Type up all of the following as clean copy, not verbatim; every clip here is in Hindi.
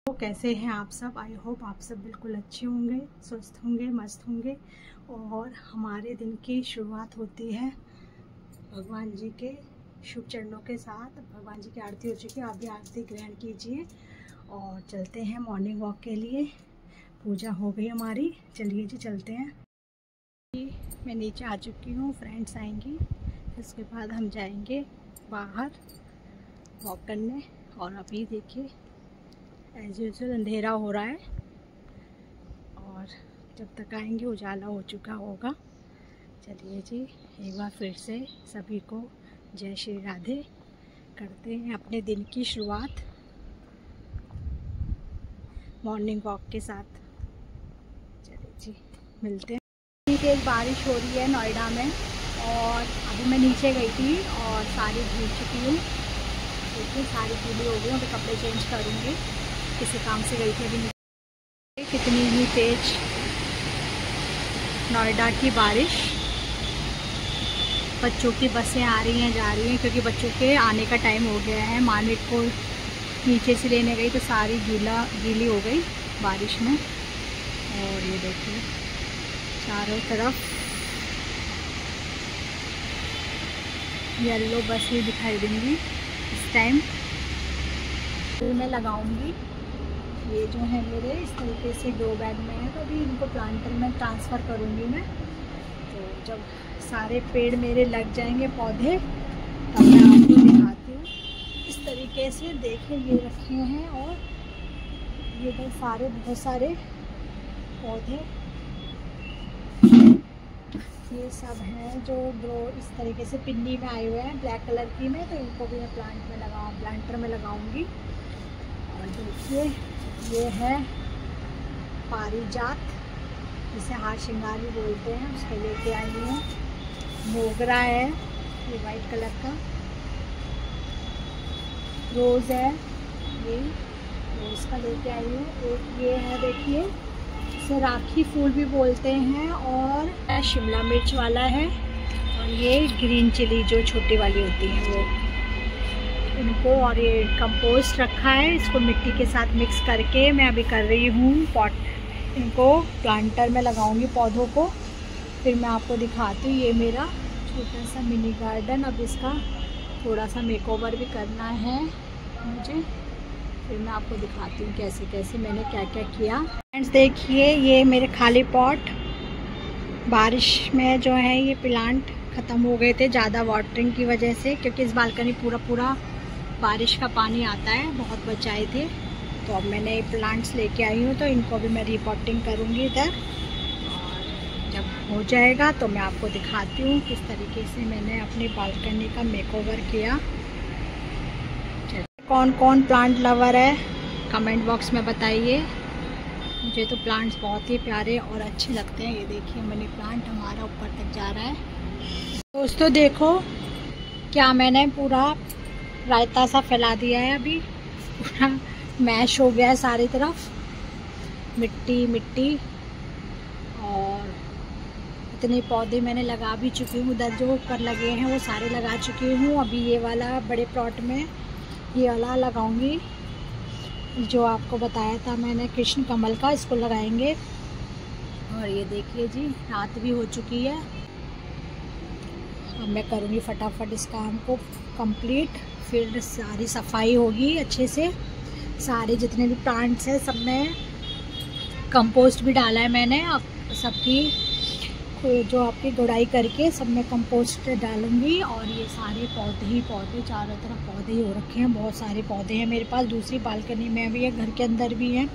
तो कैसे हैं आप सब? आई होप आप सब बिल्कुल अच्छे होंगे, स्वस्थ होंगे, मस्त होंगे। और हमारे दिन की शुरुआत होती है भगवान जी के शुभ चरणों के साथ। भगवान जी की आरती हो चुकी है, आप भी आरती ग्रहण कीजिए और चलते हैं मॉर्निंग वॉक के लिए। पूजा हो गई हमारी, चलिए जी चलते हैं। मैं नीचे आ चुकी हूँ, फ्रेंड्स आएंगी, इसके बाद हम जाएंगे बाहर वॉक करने। और अभी देखिए एज यूजुअल अंधेरा हो रहा है और जब तक आएंगे उजाला हो चुका होगा। चलिए जी एक बार फिर से सभी को जय श्री राधे। करते हैं अपने दिन की शुरुआत मॉर्निंग वॉक के साथ। चलिए जी मिलते हैं। तेज़ बारिश हो रही है नोएडा में और अभी मैं नीचे गई थी और सारी भीग चुकी हूँ। देखिए सारी गीली हो गई, अभी कपड़े चेंज करूँगी, किसी काम से गई थी अभी। कितनी ही तेज नोएडा की बारिश। बच्चों की बसें आ रही हैं जा रही हैं क्योंकि बच्चों के आने का टाइम हो गया है। मानविक को नीचे से लेने गई तो सारी गीली हो गई बारिश में। और ये देखिए चारों तरफ येलो बस ही दिखाई देंगी इस टाइम। तो मैं लगाऊंगी ये जो है मेरे इस तरीके से ग्रो बैग में है, तो अभी इनको प्लांटर में ट्रांसफ़र करूँगी मैं। तो जब सारे पेड़ मेरे लग जाएंगे पौधे तब मैं आपको दिखाती हूँ। इस तरीके से देखिए ये रखे हैं और ये बहुत सारे पौधे ये सब हैं जो ग्रो इस तरीके से पिन्नी में आए हुए हैं ब्लैक कलर की में। तो इनको भी मैं प्लांटर में लगाऊंगी। और देखिए ये है पारिजात, जिसे हार श्रृंगार भी बोलते हैं, उसको लेके आई हूँ। मोगरा है ये वाइट कलर का, रोज़ है ये रोज़ का लेके आई हूँ। एक ये है देखिए, इसे राखी फूल भी बोलते हैं। और शिमला मिर्च वाला है और ये ग्रीन चिली जो छोटी वाली होती है वो, इनको। और ये कंपोस्ट रखा है, इसको मिट्टी के साथ मिक्स करके मैं अभी कर रही हूँ पॉट। इनको प्लांटर में लगाऊंगी पौधों को, फिर मैं आपको दिखाती हूँ। ये मेरा छोटा सा मिनी गार्डन, अब इसका थोड़ा सा मेकओवर भी करना है मुझे, फिर मैं आपको दिखाती हूँ कैसे कैसे मैंने क्या क्या किया। फ्रेंड्स देखिए ये मेरे खाली पॉट, बारिश में जो है ये प्लांट ख़त्म हो गए थे ज़्यादा वाटरिंग की वजह से, क्योंकि इस बालकनी पूरा बारिश का पानी आता है, बहुत बचाए थे। तो अब मैंने प्लांट्स लेके आई हूँ, तो इनको भी मैं रिपोर्टिंग करूँगी इधर। और जब हो जाएगा तो मैं आपको दिखाती हूँ किस तरीके से मैंने अपनी बालकनी का मेकओवर किया। कौन कौन प्लांट लवर है कमेंट बॉक्स में बताइए। मुझे तो प्लांट्स बहुत ही प्यारे और अच्छे लगते हैं। ये देखिए मनी प्लांट हमारा ऊपर तक जा रहा है। दोस्तों देखो क्या मैंने पूरा रायता सा फैला दिया है, अभी पूरा मैश हो गया है सारी तरफ, मिट्टी मिट्टी। और इतने पौधे मैंने लगा भी चुकी हूँ, उधर जो ऊपर लगे हैं वो सारे लगा चुकी हूँ। अभी ये वाला बड़े प्लॉट में ये वाला लगाऊंगी जो आपको बताया था मैंने, कृष्ण कमल का, इसको लगाएंगे। और ये देखिए जी रात भी हो चुकी है, अब मैं करूँगी फटाफट इस काम को कंप्लीट, फिर सारी सफाई होगी अच्छे से। सारे जितने भी प्लांट्स हैं सब में कंपोस्ट भी डाला है मैंने, अब सबकी जो आपकी गुड़ाई करके सब में कंपोस्ट डालूंगी। और ये सारे पौधे ही पौधे, चारों तरफ पौधे ही हो रखे हैं, बहुत सारे पौधे हैं मेरे पास। दूसरी बालकनी में भी है, घर के अंदर भी हैं।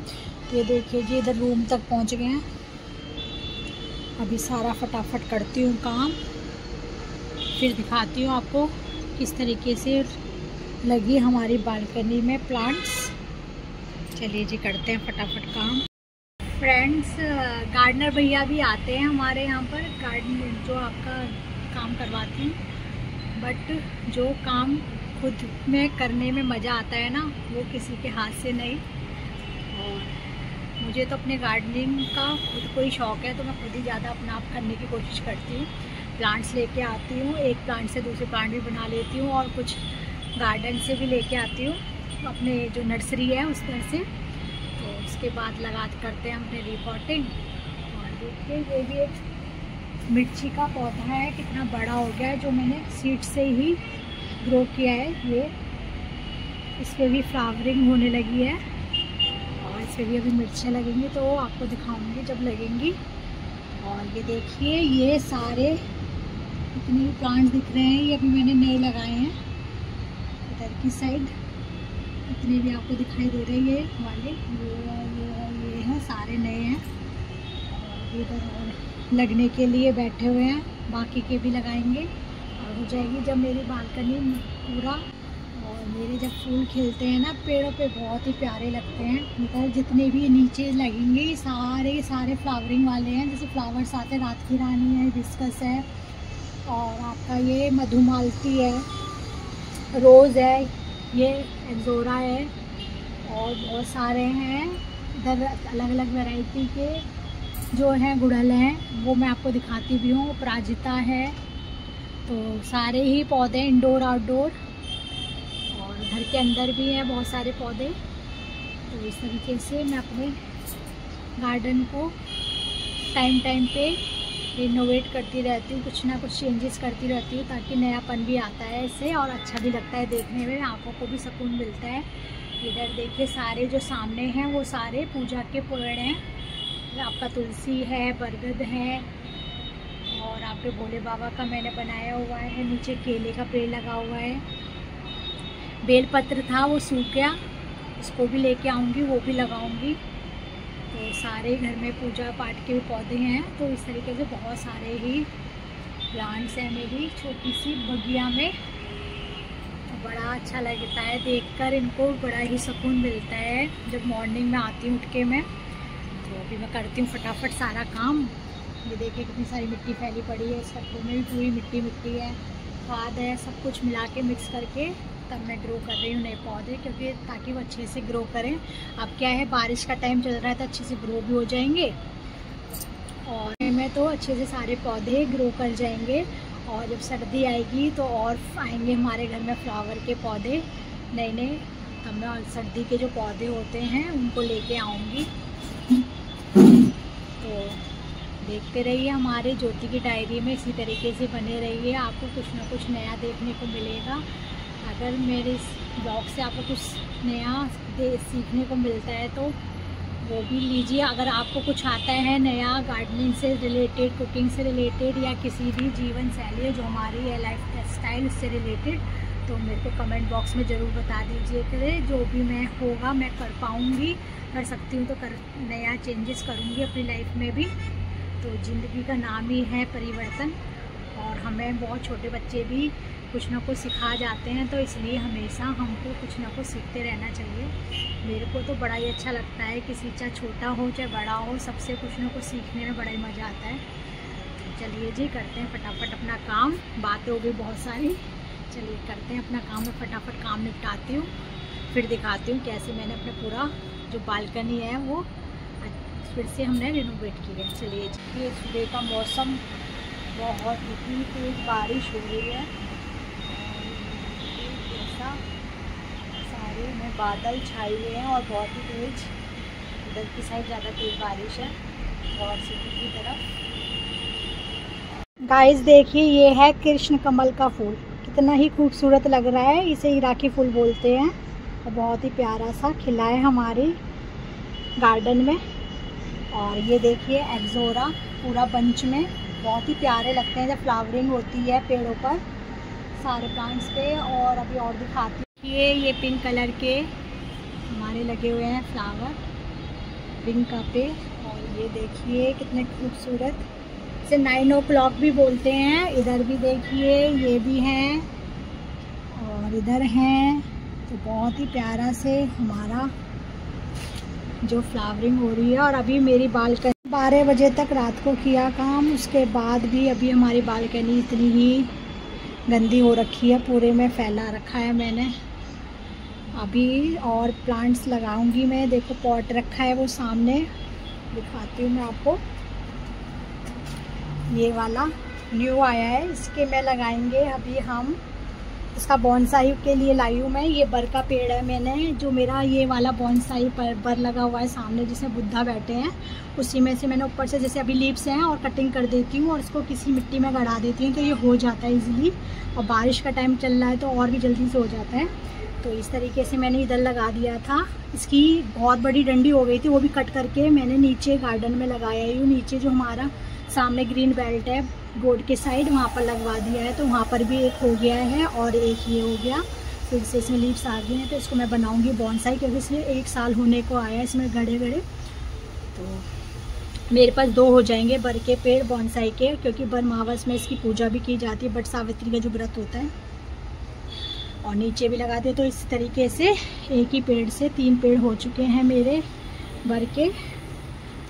ये देखिए जी इधर रूम तक पहुंच गए हैं। अभी सारा फटाफट करती हूँ काम, फिर दिखाती हूँ आपको किस तरीके से लगी हमारी बालकनी में प्लांट्स। चलिए जी करते हैं फटाफट काम। फ्रेंड्स गार्डनर भैया भी आते हैं हमारे यहाँ पर, गार्डन जो आपका काम करवाती हूँ, बट जो काम खुद में करने में मज़ा आता है ना, वो किसी के हाथ से नहीं। और मुझे तो अपने गार्डनिंग का खुद को ही शौक़ है, तो मैं खुद ही ज़्यादा अपना आप करने की कोशिश करती हूँ। प्लांट्स लेके आती हूँ, एक प्लांट से दूसरे प्लांट भी बना लेती हूँ, और कुछ गार्डन से भी लेके आती हूँ, अपने जो नर्सरी है उस तरह से। उसके बाद करते हैं अपने रिपोर्टिंग। और देखिए ये भी एक मिर्ची का पौधा है, कितना बड़ा हो गया है, जो मैंने सीड से ही ग्रो किया है। ये इस पर भी फ्लावरिंग होने लगी है और इस पर भी अभी मिर्चियाँ लगेंगी, तो आपको दिखाऊंगी जब लगेंगी। और ये देखिए ये सारे इतने प्लांट्स दिख रहे हैं, ये अभी मैंने नए लगाए हैं। इधर की साइड इतने भी आपको दिखाई दे रहे हैं, ये वाले ये हैं, सारे नए हैं। और इधर और लगने के लिए बैठे हुए हैं, बाकी के भी लगाएंगे और हो जाएगी जब मेरी बालकनी पूरा। और मेरे जब फूल खिलते हैं ना पेड़ों पे, बहुत ही प्यारे लगते हैं। इधर जितने भी नीचे लगेंगे सारे फ्लावरिंग वाले हैं, जैसे फ्लावर्स आते हैं, रात की रानी है, हिबिस्कस है, और आपका ये मधुमालती है, रोज़ है, ये एंजोरा है, और बहुत सारे हैं। इधर अलग अलग वैरायटी के जो हैं गुड़हल हैं, वो मैं आपको दिखाती भी हूँ। अपराजिता है, तो सारे ही पौधे इंडोर आउटडोर, और घर के अंदर भी हैं बहुत सारे पौधे। तो इस तरीके से मैं अपने गार्डन को टाइम पे रिनोवेट करती रहती हूँ, कुछ ना कुछ चेंजेस करती रहती हूँ, ताकि नयापन भी आता है इससे और अच्छा भी लगता है देखने में, आंखों को भी सुकून मिलता है। इधर देखिए सारे जो सामने हैं वो सारे पूजा के पेड़ हैं। आपका तुलसी है, बरगद है, और आपके भोले बाबा का मैंने बनाया हुआ है। नीचे केले का पेड़ लगा हुआ है, बेलपत्र था वो सूख गया, उसको भी लेके आऊँगी, वो भी लगाऊँगी। तो सारे घर में पूजा पाठ के भी पौधे हैं। तो इस तरीके से बहुत सारे ही प्लांट्स हैं मेरी छोटी सी बगिया में। तो बड़ा अच्छा लगता है देखकर, इनको बड़ा ही सुकून मिलता है जब मॉर्निंग में आती हूँ उठ के मैं। तो अभी मैं करती हूँ फटाफट सारा काम। ये देखिए कितनी सारी मिट्टी फैली पड़ी है, इस कट्टों में भी पूरी मिट्टी है, खाद है, सब कुछ मिला के मिक्स करके तब मैं ग्रो कर रही हूँ नए पौधे, क्योंकि ताकि वो अच्छे से ग्रो करें। अब क्या है, बारिश का टाइम चल रहा है तो अच्छे से ग्रो भी हो जाएंगे, और में तो अच्छे से सारे पौधे ग्रो कर जाएंगे। और जब सर्दी आएगी तो और आएंगे हमारे घर में फ्लावर के पौधे नए, तब मैं सर्दी के जो पौधे होते हैं उनको लेके आऊँगी। तो देखते रहिए हमारे ज्योति की डायरी में, इसी तरीके से बने रहिए, आपको कुछ ना कुछ नया देखने को मिलेगा। अगर मेरे इस ब्लॉग से आपको कुछ नया सीखने को मिलता है तो वो भी लीजिए। अगर आपको कुछ आता है नया गार्डनिंग से रिलेटेड, कुकिंग से रिलेटेड, या किसी भी जीवन शैली जो हमारी है लाइफ स्टाइल उससे रिलेटेड, तो मेरे को कमेंट बॉक्स में ज़रूर बता दीजिए करें। जो भी मैं होगा मैं कर पाऊँगी, कर सकती हूँ तो नया चेंजेस करूँगी अपनी लाइफ में भी। तो ज़िंदगी का नाम ही है परिवर्तन, और हमें बहुत छोटे बच्चे भी कुछ ना कुछ सिखा जाते हैं, तो इसलिए हमेशा हमको कुछ ना कुछ सीखते रहना चाहिए। मेरे को तो बड़ा ही अच्छा लगता है, किसी चाहे छोटा हो चाहे बड़ा हो, सबसे कुछ ना कुछ सीखने में बड़ा ही मज़ा आता है। तो चलिए जी करते हैं फटाफट अपना काम, बातें हो गई बहुत सारी, चलिए करते हैं अपना काम। मैं फटाफट काम निपटाती हूँ, फिर दिखाती हूँ कैसे मैंने अपना पूरा जो बालकनी है वो फिर से हमने रिनोवेट की है। चलिए जी, ये सुबह का मौसम बहुत ही तेज़ बारिश हो रही है, ऐसा सारे में बादल छाए हुए हैं और बहुत ही तेज, इधर की साइड ज़्यादा तेज बारिश है और सिटी की तरफ। गाइस देखिए ये है कृष्ण कमल का फूल, कितना ही खूबसूरत लग रहा है, इसे ही राखी फूल बोलते हैं, और बहुत ही प्यारा सा खिला है हमारे गार्डन में। और ये देखिए एग्जोरा पूरा बंच में, बहुत ही प्यारे लगते हैं जब फ्लावरिंग होती है पेड़ों पर सारे प्लांट्स पे। और अभी और दिखाती हूँ, ये पिंक कलर के हमारे लगे हुए हैं फ्लावर, पिंक का पे। और ये देखिए कितने खूबसूरत, इसे 9 o'clock भी बोलते हैं। इधर भी देखिए ये भी हैं और इधर हैं, तो बहुत ही प्यारा से हमारा जो फ्लावरिंग हो रही है। और अभी मेरी बालकनी 12 बजे तक रात को किया काम, उसके बाद भी अभी हमारी बालकनी इतनी ही गंदी हो रखी है, पूरे में फैला रखा है मैंने। अभी और प्लांट्स लगाऊंगी मैं, देखो पॉट रखा है वो सामने, दिखाती हूँ मैं आपको। ये वाला न्यू आया है, इसके में लगाएंगे अभी हम इसका बॉन्साई के लिए लाई हूँ मैं। ये बर का पेड़ है, मैंने जो मेरा ये वाला बॉन्साई पर बर लगा हुआ है सामने जिसमें बुद्धा बैठे हैं, उसी में से मैंने ऊपर से जैसे अभी लीव्स हैं और कटिंग कर देती हूँ और इसको किसी मिट्टी में गड़ा देती हूँ, तो ये हो जाता है इजीली। और बारिश का टाइम चल रहा है तो और भी जल्दी से हो जाता है। तो इस तरीके से मैंने इधर लगा दिया था। इसकी बहुत बड़ी डंडी हो गई थी, वो भी कट करके मैंने नीचे गार्डन में लगाया ही हूँ। नीचे जो हमारा सामने ग्रीन बेल्ट है बोर्ड के साइड, वहाँ पर लगवा दिया है, तो वहाँ पर भी एक हो गया है और एक ये हो गया। फिर से इसमें लीव्स आ गए हैं, तो इसको मैं बनाऊंगी बॉन्साई, क्योंकि इसमें 1 साल होने को आया है इसमें गड़े गड़े। तो मेरे पास 2 हो जाएंगे बर के पेड़ बॉन्साई के, क्योंकि बर मावस में इसकी पूजा भी की जाती है, बट सावित्री का जो व्रत होता है। और नीचे भी लगा दिए, तो इस तरीके से एक ही पेड़ से 3 पेड़ हो चुके हैं मेरे बर के,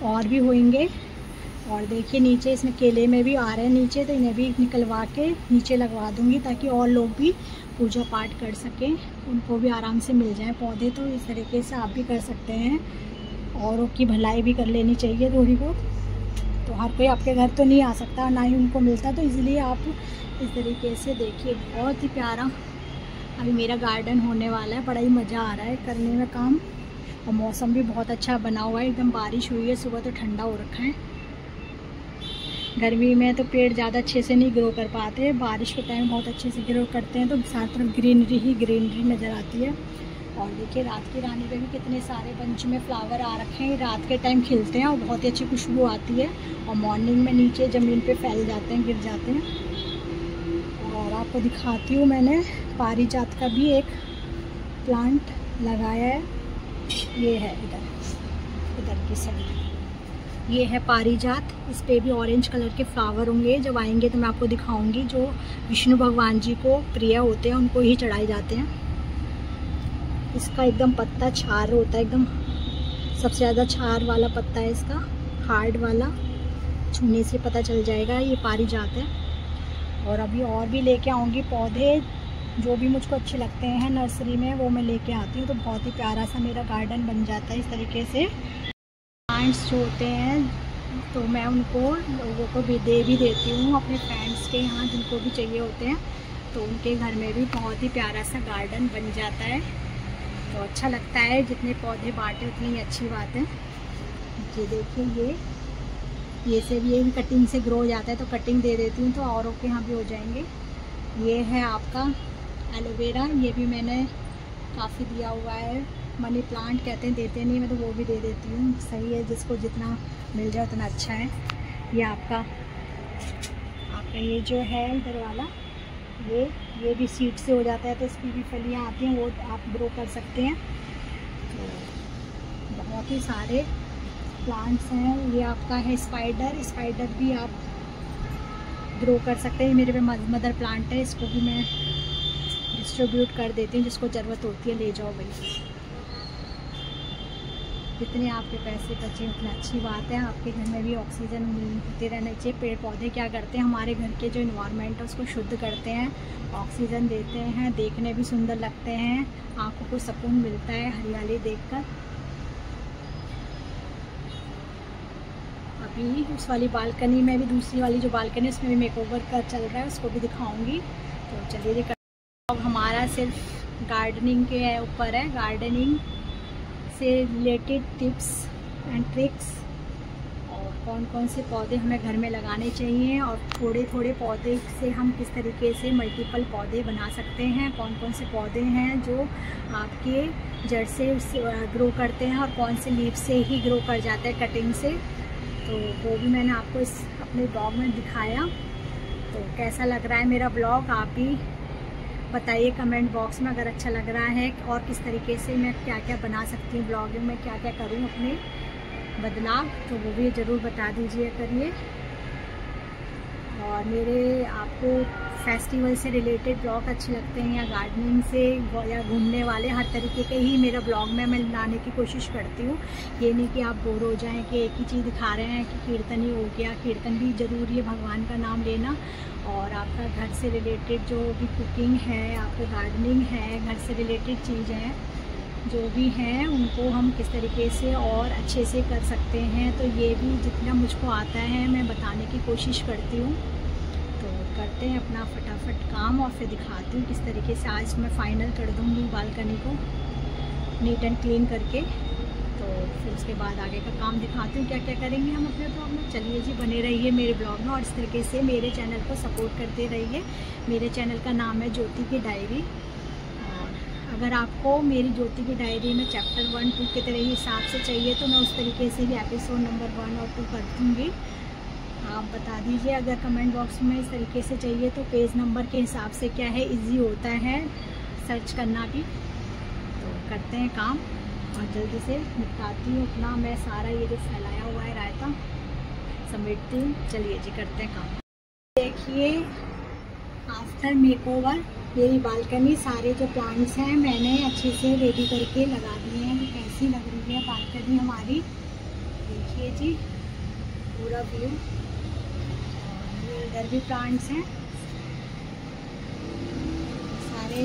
और भी होंगे। और देखिए नीचे इसमें केले में भी आ रहे हैं नीचे, तो इन्हें भी निकलवा के नीचे लगवा दूंगी, ताकि और लोग भी पूजा पाठ कर सकें, उनको भी आराम से मिल जाए पौधे। तो इस तरीके से आप भी कर सकते हैं, औरों की भलाई भी कर लेनी चाहिए थोड़ी बहुत। तो हर कोई आपके घर तो नहीं आ सकता, ना ही उनको मिलता, तो इसलिए आप इस तरीके से देखिए। बहुत ही प्यारा अभी मेरा गार्डन होने वाला है, बड़ा ही मज़ा आ रहा है करने में काम। और मौसम भी बहुत अच्छा बना हुआ है, एकदम बारिश हुई है, सुबह तो ठंडा हो रखा है। गर्मी में तो पेड़ ज़्यादा अच्छे से नहीं ग्रो कर पाते, बारिश के टाइम बहुत अच्छे से ग्रो करते हैं, तो साथ तरफ ग्रीनरी ही ग्रीनरी नज़र आती है। और देखिए रात की रानी पे भी कितने सारे बंच में फ्लावर आ रखे हैं, रात के टाइम खिलते हैं और बहुत ही अच्छी खुशबू आती है, और मॉर्निंग में नीचे ज़मीन पे फैल जाते हैं, गिर जाते हैं। और आपको दिखाती हूँ, मैंने पारिजात का भी एक प्लांट लगाया है, ये है इधर की साइड, ये है पारिजात। इस पे भी ऑरेंज कलर के फ्लावर होंगे, जब आएंगे तो मैं आपको दिखाऊंगी। जो विष्णु भगवान जी को प्रिय होते हैं उनको ही चढ़ाए जाते हैं। इसका एकदम पत्ता छार होता है, एकदम सबसे ज़्यादा छार वाला पत्ता है इसका, हार्ड वाला, छूने से पता चल जाएगा ये पारिजात है। और अभी और भी लेके आऊँगी पौधे, जो भी मुझको अच्छे लगते हैं नर्सरी में, वो मैं लेके आती हूँ। तो बहुत ही प्यारा सा मेरा गार्डन बन जाता है इस तरीके से। प्लांट्स जो होते हैं तो मैं उनको लोगों को भी देती हूँ, अपने फ्रेंड्स के यहाँ जिनको भी चाहिए होते हैं, तो उनके घर में भी बहुत ही प्यारा सा गार्डन बन जाता है। तो अच्छा लगता है, जितने पौधे बांटे उतनी अच्छी बात है। ये देखिए ये से भी कटिंग से ग्रो हो जाता है, तो कटिंग दे देती हूँ, तो औरों के यहाँ भी हो जाएंगे। ये है आपका एलोवेरा, ये भी मैंने काफ़ी दिया हुआ है। मनी प्लांट कहते हैं, देते नहीं, मैं तो वो भी दे देती हूँ। सही है, जिसको जितना मिल जाए उतना अच्छा है। ये आपका ये जो है इधर वाला, ये भी सीड से हो जाता है, तो इसकी भी फलियाँ आती हैं, वो आप ग्रो कर सकते हैं। तो बहुत ही सारे प्लांट्स हैं। ये आपका है स्पाइडर भी आप ग्रो कर सकते हैं। मेरे पे मदर प्लांट है, इसको भी मैं डिस्ट्रीब्यूट कर देती हूँ, जिसको ज़रूरत होती है ले जाओ भाई। जितने आपके पैसे बचे उतना अच्छी बात है। आपके घर में भी ऑक्सीजन होते रहना चाहिए। पेड़ पौधे क्या करते हैं, हमारे घर के जो इन्वायरमेंट है उसको शुद्ध करते हैं, ऑक्सीजन देते हैं, देखने भी सुंदर लगते हैं, आँखों को सुकून मिलता है हरियाली देखकर। अभी उस वाली बालकनी में भी, दूसरी वाली जो बालकनी उसमें भी मेकओवर का चल रहा है, उसको भी दिखाऊंगी। तो चलिए, अब हमारा सिर्फ गार्डनिंग के ऊपर है, गार्डनिंग से रिलेटेड टिप्स एंड ट्रिक्स, और कौन कौन से पौधे हमें घर में लगाने चाहिए, और थोड़े थोड़े पौधे से हम किस तरीके से मल्टीपल पौधे बना सकते हैं, कौन कौन से पौधे हैं जो आपके जड़ से ग्रो करते हैं, और कौन से लीफ से ही ग्रो कर जाते हैं कटिंग से। तो वो भी मैंने आपको इस अपने ब्लॉग में दिखाया। तो कैसा लग रहा है मेरा ब्लॉग, आप भी बताइए कमेंट बॉक्स में, अगर अच्छा लग रहा है, और किस तरीके से मैं क्या क्या बना सकती हूँ ब्लॉगिंग में, क्या क्या करूँ अपने बदलाव, तो वो भी ज़रूर बता दीजिए करिए। और मेरे आपको फेस्टिवल से रिलेटेड ब्लॉग अच्छे लगते हैं, या गार्डनिंग से, या घूमने वाले, हर तरीके के ही मेरा ब्लॉग में मैं लाने की कोशिश करती हूँ। ये नहीं कि आप बोर हो जाएं कि एक ही चीज़ दिखा रहे हैं कि कीर्तन ही हो गया। कीर्तन भी ज़रूरी है, भगवान का नाम लेना, और आपका घर से रिलेटेड जो भी कुकिंग है, आपको गार्डनिंग है, घर से रिलेटेड चीज़ है, जो भी हैं उनको हम किस तरीके से और अच्छे से कर सकते हैं। तो ये भी जितना मुझको आता है मैं बताने की कोशिश करती हूँ। तो करते हैं अपना फटाफट काम और फिर दिखाती हूँ किस तरीके से आज मैं फ़ाइनल कर दूँगी बालकनी को नीट एंड क्लीन करके। तो फिर उसके बाद आगे का काम दिखाती हूँ क्या क्या करेंगे हम अपने ब्लॉग में। चलिए जी, बने रहिए मेरे ब्लॉग में और इस तरीके से मेरे चैनल को सपोर्ट करते रहिए। मेरे चैनल का नाम है ज्योति की डायरी। और अगर आपको मेरी ज्योति की डायरी में चैप्टर 1, 2 के तरह हिसाब से चाहिए तो मैं उस तरीके से भी एपिसोड नंबर 1 और 2 कर दूँगी। आप बता दीजिए अगर कमेंट बॉक्स में इस तरीके से चाहिए तो पेज नंबर के हिसाब से क्या है, इजी होता है सर्च करना भी। तो करते हैं काम और जल्दी से निपटाती हूँ अपना मैं सारा ये जो फैलाया हुआ है रायता समेटती हूँ। चलिए जी, करते हैं काम। देखिए आफ्टर मेकओवर मेरी बालकनी सारे जो प्लांट्स हैं मैंने अच्छे से रेडी करके लगा दिए हैं। कैसी लग रही है बालकनी हमारी, देखिए जी पूरा व्यू। इधर भी प्लांट्स हैं, सारे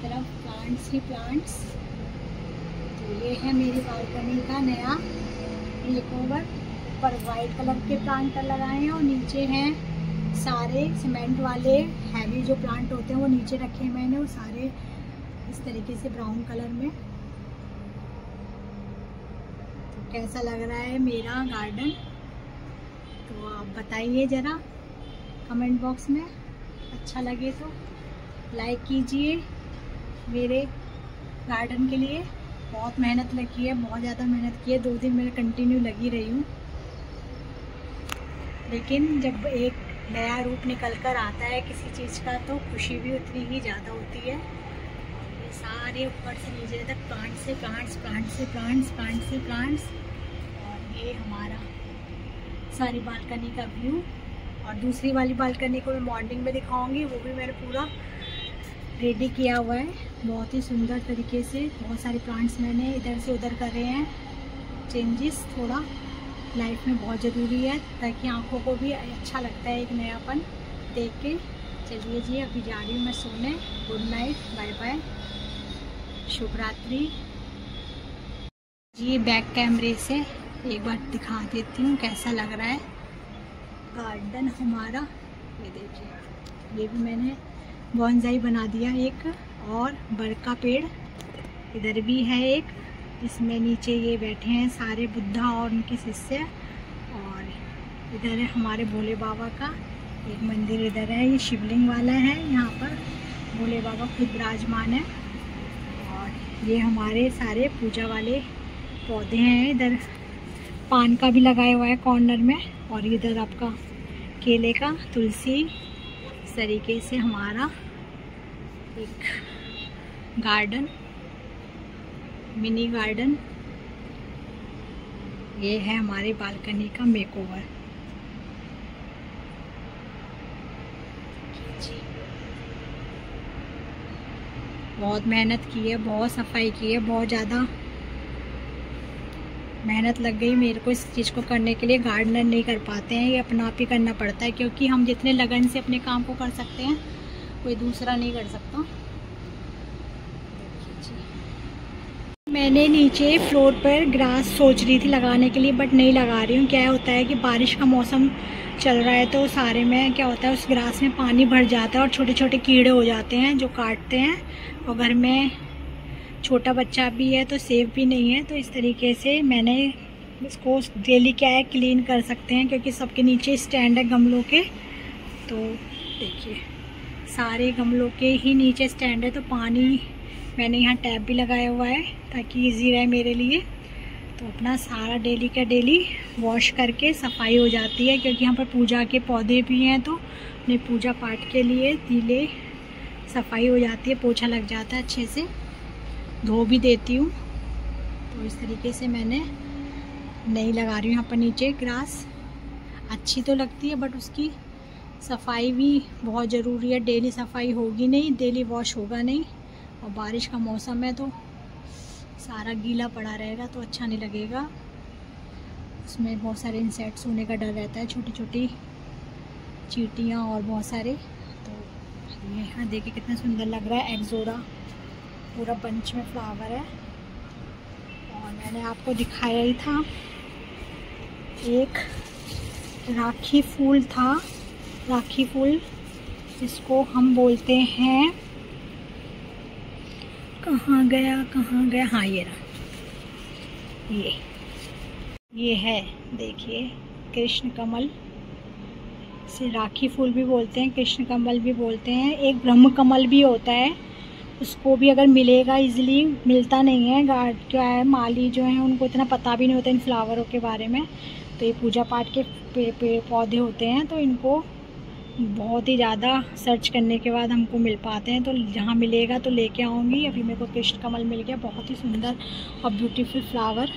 तरफ प्लांट्स ही प्लांट्स। तो ये है मेरी बालकनी का नया मेकओवर। ऊपर वाइट कलर के प्लांट लगाए हैं और नीचे हैं सारे सीमेंट वाले हैवी जो प्लांट होते हैं वो नीचे रखे हैं मैंने, वो सारे इस तरीके से ब्राउन कलर में। तो कैसा लग रहा है मेरा गार्डन, तो आप बताइए ज़रा कमेंट बॉक्स में। अच्छा लगे तो लाइक कीजिए। मेरे गार्डन के लिए बहुत मेहनत लगी है, बहुत ज़्यादा मेहनत की है। 2 दिन मैं कंटिन्यू लगी रही हूँ, लेकिन जब एक नया रूप निकल कर आता है किसी चीज़ का तो खुशी भी उतनी ही ज़्यादा होती है। ये सारे ऊपर से नीचे तक प्लांट से प्लांट्स, प्लांट से प्लांट्स, प्लांट से प्लांट्स। और ये हमारा सारी बालकनी का व्यू। और दूसरी वाली बालकनी को मैं मॉर्निंग में दिखाऊंगी, वो भी मैंने पूरा रेडी किया हुआ है बहुत ही सुंदर तरीके से। बहुत सारे प्लांट्स मैंने इधर से उधर करे हैं। चेंजेस थोड़ा लाइफ में बहुत ज़रूरी है ताकि आंखों को भी अच्छा लगता है एक नयापन देख के। चलिए जी, अभी जा रही हूँ मैं सोने। गुड नाइट, बाय बाय, शुभ रात्रि जी। बैक कैमरे से एक बार दिखा देती हूँ कैसा लग रहा है गार्डन हमारा। ये देखिए, ये भी मैंने बॉन्साई बना दिया एक, और बरगद का पेड़ इधर भी है एक, इसमें नीचे ये बैठे हैं सारे बुद्धा और उनके शिष्य। और इधर है हमारे भोले बाबा का एक मंदिर, इधर है ये शिवलिंग वाला है, यहाँ पर भोले बाबा खुद विराजमान है। और ये हमारे सारे पूजा वाले पौधे हैं। इधर पान का भी लगाया हुआ है कॉर्नर में, और इधर आपका केले का, तुलसी। इस तरीके से हमारा एक गार्डन, मिनी गार्डन। ये है हमारे बालकनी का मेकओवर। बहुत मेहनत की है, बहुत सफाई की है, बहुत ज़्यादा मेहनत लग गई मेरे को इस चीज़ को करने के लिए। गार्डनर नहीं कर पाते हैं, ये अपना आप ही करना पड़ता है, क्योंकि हम जितने लगन से अपने काम को कर सकते हैं कोई दूसरा नहीं कर सकता। मैंने नीचे फ्लोर पर ग्रास सोच रही थी लगाने के लिए, बट नहीं लगा रही हूँ। क्या होता है कि बारिश का मौसम चल रहा है तो सारे में क्या होता है उस ग्रास में पानी भर जाता है और छोटे छोटे कीड़े हो जाते हैं जो काटते हैं। और घर में छोटा बच्चा भी है तो सेफ भी नहीं है, तो इस तरीके से मैंने इसको डेली क्या है क्लीन कर सकते हैं, क्योंकि सबके नीचे स्टैंड है गमलों के। तो देखिए सारे गमलों के ही नीचे स्टैंड है, तो पानी मैंने यहाँ टैप भी लगाया हुआ है ताकि इजी रहे मेरे लिए। तो अपना सारा डेली का डेली वॉश करके सफाई हो जाती है, क्योंकि यहाँ पर पूजा के पौधे भी हैं तो अपने पूजा पाठ के लिए तीले सफाई हो जाती है, पोछा लग जाता है, अच्छे से धो भी देती हूँ। तो इस तरीके से मैंने नहीं लगा रही हूँ यहाँ पर नीचे ग्रास। अच्छी तो लगती है बट उसकी सफाई भी बहुत ज़रूरी है। डेली सफाई होगी नहीं, डेली वॉश होगा नहीं, और बारिश का मौसम है तो सारा गीला पड़ा रहेगा तो अच्छा नहीं लगेगा। उसमें बहुत सारे इंसेक्ट्स होने का डर रहता है, छोटी छोटी चींटियाँ और बहुत सारे। तो ये यहाँ देखिए कितना सुंदर लग रहा है, एक्सोरा पूरा बंच में फ्लावर है। और मैंने आपको दिखाया ही था, एक राखी फूल था राखी फूल, इसको हम बोलते हैं, कहाँ गया, हाँ ये रहा, ये है, देखिए कृष्ण कमल, इसे राखी फूल भी बोलते हैं, कृष्ण कमल भी बोलते हैं। एक ब्रह्म कमल भी होता है, उसको भी अगर मिलेगा, इजीली मिलता नहीं है, क्या है माली जो हैं उनको इतना पता भी नहीं होता इन फ्लावरों के बारे में। तो ये पूजा पाठ के पेड़ पौधे होते हैं, तो इनको बहुत ही ज़्यादा सर्च करने के बाद हमको मिल पाते हैं। तो जहाँ मिलेगा तो लेके आऊँगी। अभी मेरे को कृष्ण कमल मिल गया, बहुत ही सुंदर और ब्यूटीफुल फ्लावर।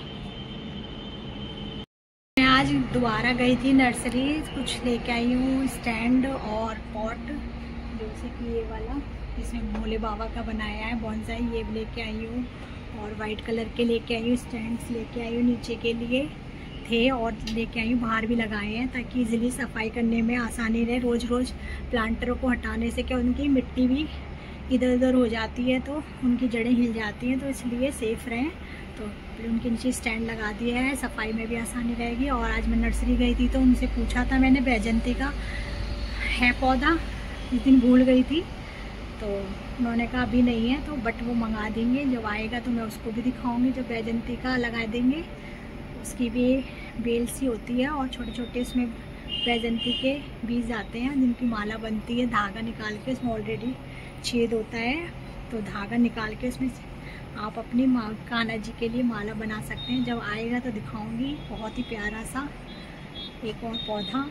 मैं आज दोबारा गई थी नर्सरी, कुछ लेके आई हूँ, स्टैंड और पॉट, जैसे कि ये वाला, इसमें भोले बाबा का बनाया है बोनसाई, ये लेके आई हूँ। और वाइट कलर के लेके आई हूँ, स्टैंड्स लेके आई हूँ नीचे के लिए थे, और लेके आई हूँ, बाहर भी लगाए हैं ताकि इजीली सफाई करने में आसानी रहे। रोज़ रोज़ प्लांटरों को हटाने से क्या, उनकी मिट्टी भी इधर उधर हो जाती है, तो उनकी जड़ें हिल जाती हैं, तो इसलिए सेफ़ रहें। तो उनके नीचे स्टैंड लगा दिया है, सफाई में भी आसानी रहेगी। और आज मैं नर्सरी गई थी तो उनसे पूछा था मैंने, बैजंती का है पौधा, इस दिन भूल गई थी, तो उन्होंने कहा अभी नहीं है, तो बट वो मंगा देंगे, जब आएगा तो मैं उसको भी दिखाऊंगी। जब बैजंती का लगा देंगे, उसकी भी बेल सी होती है और छोटे छोटे उसमें बैजंती के बीज आते हैं, जिनकी माला बनती है। धागा निकाल के उसमें ऑलरेडी छेद होता है, तो धागा निकाल के उसमें आप अपनी कान्हा जी के लिए माला बना सकते हैं। जब आएगा तो दिखाऊंगी। बहुत ही प्यारा सा एक और पौधा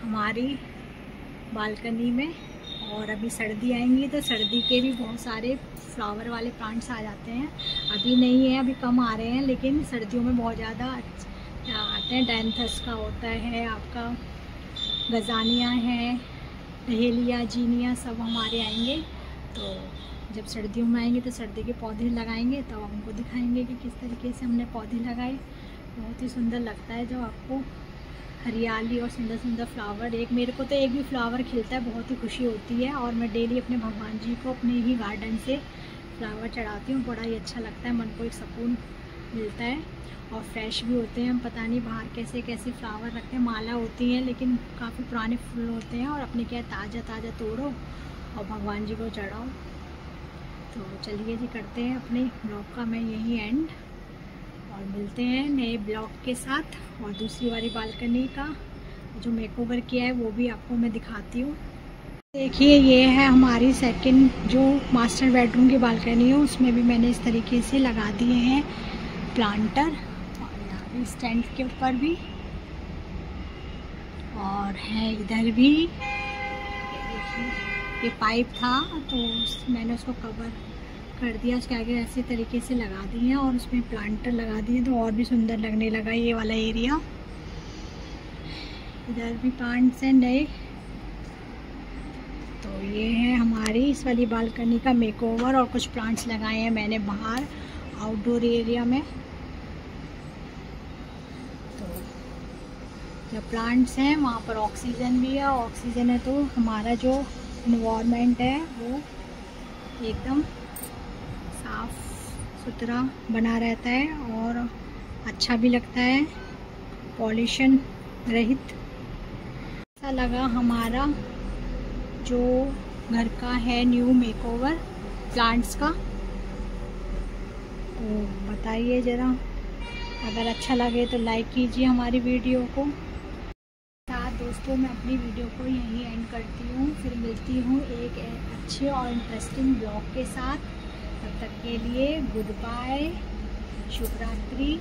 हमारी बालकनी में। और अभी सर्दी आएंगी तो सर्दी के भी बहुत सारे फ्लावर वाले प्लांट्स आ जाते हैं। अभी नहीं है, अभी कम आ रहे हैं, लेकिन सर्दियों में बहुत ज़्यादा आते हैं। डैंथस का होता है आपका, गजानिया है, डहेलिया, जीनिया, सब हमारे आएंगे। तो जब सर्दियों में आएंगे तो सर्दी के पौधे लगाएंगे, तो हमको दिखाएंगे कि किस तरीके से हमने पौधे लगाए। बहुत ही सुंदर लगता है जब आपको हरियाली और सुंदर सुंदर फ्लावर, एक मेरे को तो एक भी फ्लावर खिलता है, बहुत ही खुशी होती है। और मैं डेली अपने भगवान जी को अपने ही गार्डन से फ्लावर चढ़ाती हूँ, बड़ा ही अच्छा लगता है, मन को एक सुकून मिलता है। और फ्रेश भी होते हैं। हम पता नहीं बाहर कैसे कैसे फ्लावर रखते हैं, माला होती हैं लेकिन काफ़ी पुराने फूल होते हैं, और अपने क्या ताज़ा ताज़ा तोड़ो और भगवान जी को चढ़ाओ। तो चलिए जी, करते हैं अपने ब्लॉग का मैं यही एंड, और मिलते हैं नए ब्लॉग के साथ। और दूसरी वाली बालकनी का जो मेकओवर किया है वो भी आपको मैं दिखाती हूँ। देखिए ये है हमारी सेकंड जो मास्टर बेडरूम की बालकनी है, उसमें भी मैंने इस तरीके से लगा दिए हैं प्लांटर, और यहाँ भी स्टैंड के ऊपर भी, और है इधर भी। ये पाइप था तो मैंने उसको कवर कर दिया, उसके आगे ऐसे तरीके से लगा दिए हैं, और उसमें प्लांटर लगा दिए तो और भी सुंदर लगने लगा ये वाला एरिया। इधर भी प्लांट्स हैं नए। तो ये है हमारी इस वाली बालकनी का मेकओवर, और कुछ प्लांट्स लगाए हैं मैंने बाहर आउटडोर एरिया में। तो जो प्लांट्स हैं वहाँ पर ऑक्सीजन भी है, ऑक्सीजन है तो हमारा जो इन्वायरमेंट है वो एकदम साफ सुथरा बना रहता है और अच्छा भी लगता है, पॉल्यूशन रहित। ऐसा लगा हमारा जो घर का है न्यू मेकओवर प्लांट्स का, तो बताइए ज़रा, अगर अच्छा लगे तो लाइक कीजिए हमारी वीडियो को। दोस्तों मैं अपनी वीडियो को यहीं एंड करती हूँ, फिर मिलती हूँ एक अच्छे और इंटरेस्टिंग ब्लॉग के साथ। तब तक के लिए गुड बाय, शुभ रात्रि।